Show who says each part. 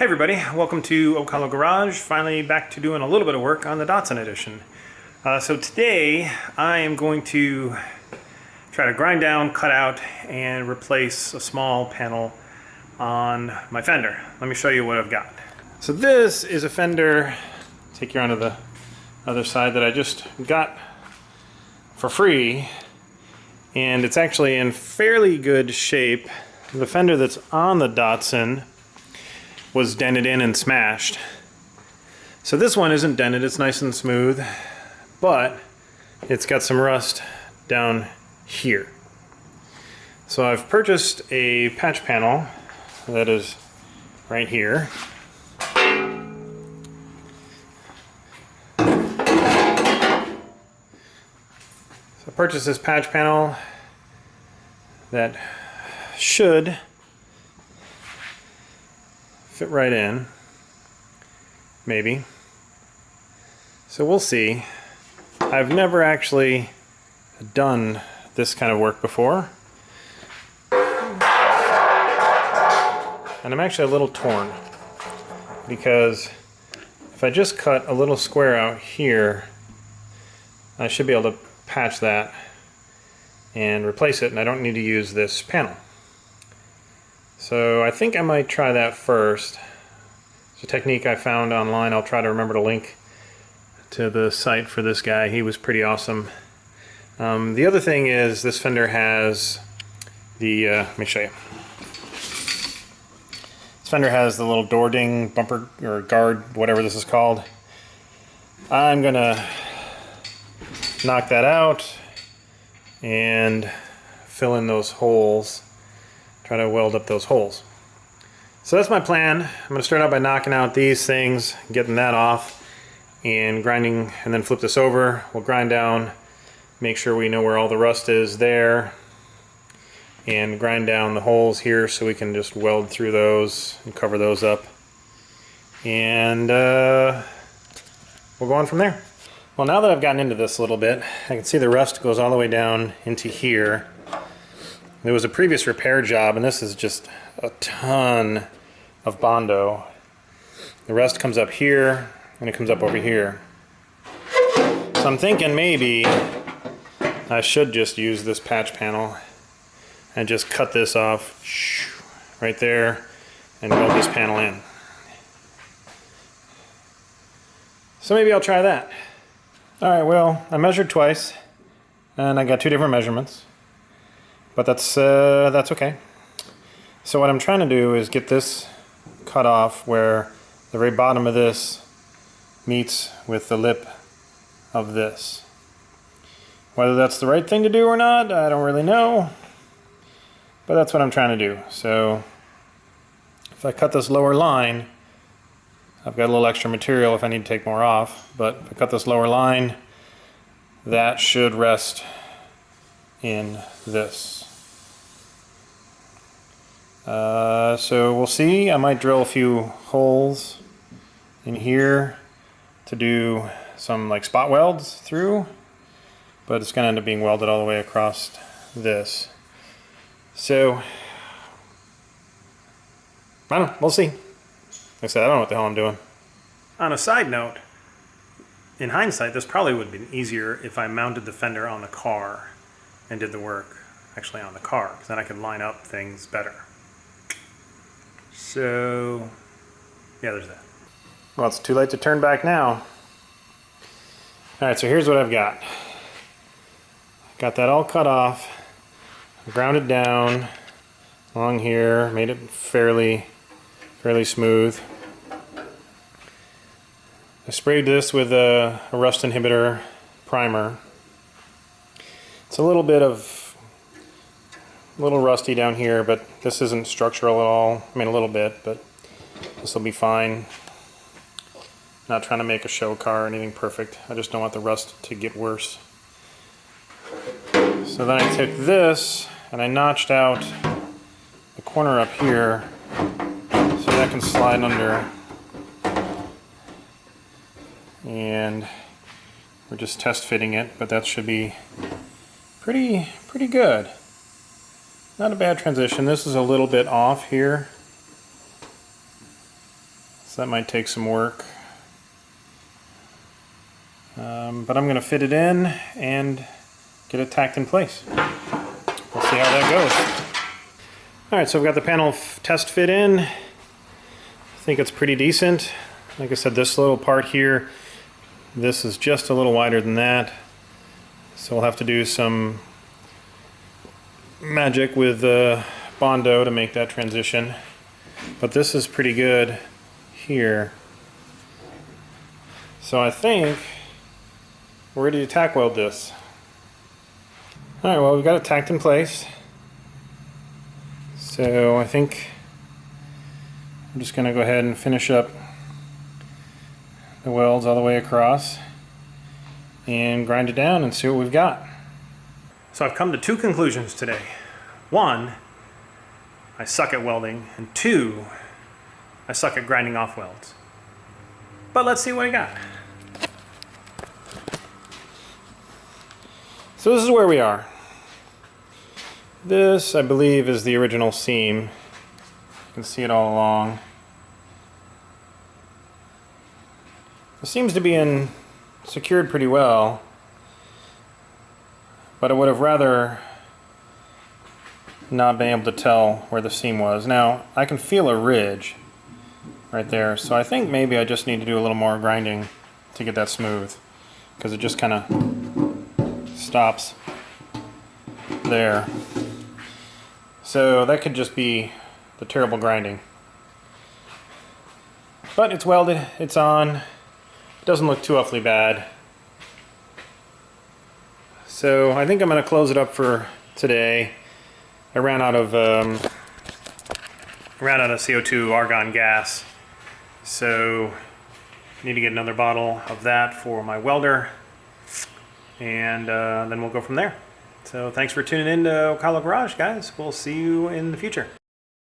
Speaker 1: Hey everybody, welcome to Oak Hollow Garage. Finally back to doing a little bit of work on the Datsun edition. So today I am going to try to grind down, cut out, and replace a small panel on my fender. Let me show you what I've got. So this is a fender, take you onto the other side, that I just got for free, and it's actually in fairly good shape. The fender that's on the Datsun was dented in and smashed. So this one isn't dented, it's nice and smooth, but it's got some rust down here. So I've purchased a patch panel that is right here. So I purchased this patch panel that should fit right in, maybe. So we'll see. I've never actually done this kind of work before, and I'm actually a little torn because if I just cut a little square out here, I should be able to patch that and replace it, and I don't need to use this panel. So I think I might try that first. It's a technique I found online. I'll try to remember to link to the site for this guy. He was pretty awesome. The other thing is this fender has the, let me show you. This fender has the little door ding bumper or guard, whatever this is called. I'm gonna knock that out and fill in those holes. Try to weld up those holes. So that's my plan. I'm going to start out by knocking out these things, getting that off, and grinding, and then flip this over. We'll grind down, make sure we know where all the rust is there, and grind down the holes here so we can just weld through those and cover those up. And we'll go on from there. Well, now that I've gotten into this a little bit, I can see the rust goes all the way down into here. There was a previous repair job, and this is just a ton of Bondo. The rust comes up here, and it comes up over here. So I'm thinking maybe I should just use this patch panel and just cut this off right there and weld this panel in. So maybe I'll try that. Alright, well, I measured twice, and I got two different measurements. But that's okay. So what I'm trying to do is get this cut off where the very bottom of this meets with the lip of this. Whether that's the right thing to do or not, I don't really know. But that's what I'm trying to do. So if I cut this lower line, I've got a little extra material if I need to take more off. But if I cut this lower line, that should rest in this. So we'll see. I might drill a few holes in here to do some like spot welds through, but it's going to end up being welded all the way across this. So I don't know, we'll see. Like I said, I don't know what the hell I'm doing. On a side note, in hindsight, this probably would have been easier if I mounted the fender on the car and did the work actually on the car, because then I could line up things better. So, yeah, there's that. Well, it's too late to turn back now. Alright, so here's what I've got. Got that all cut off, ground it down along here, made it fairly smooth. I sprayed this with a rust inhibitor primer. It's a little rusty down here, but this isn't structural at all. I mean, a little bit, but this will be fine. Not trying to make a show car or anything perfect. I just don't want the rust to get worse. So then I took this and I notched out the corner up here so that can slide under. And we're just test fitting it, but that should be pretty good. Not a bad transition. This is a little bit off here. So that might take some work. But I'm going to fit it in and get it tacked in place. We'll see how that goes. Alright, so I've got the panel test fit in. I think it's pretty decent. Like I said, this little part here, this is just a little wider than that. So we'll have to do some magic with Bondo to make that transition. But this is pretty good here. So I think we're ready to tack weld this. Alright, well, we've got it tacked in place. So I think I'm just going to go ahead and finish up the welds all the way across and grind it down and see what we've got. So I've come to two conclusions today. One, I suck at welding, and two, I suck at grinding off welds. But let's see what I got. So this is where we are. This, I believe, is the original seam. You can see it all along. It seems to be secured pretty well, but I would have rather not been able to tell where the seam was. Now, I can feel a ridge right there, so I think maybe I just need to do a little more grinding to get that smooth, because it just kind of stops there. So that could just be the terrible grinding. But it's welded, it's on, it doesn't look too awfully bad. So I think I'm going to close it up for today. I ran out of CO2 argon gas, so I need to get another bottle of that for my welder, and then we'll go from there. So thanks for tuning in to Ocala Garage, guys. We'll see you in the future.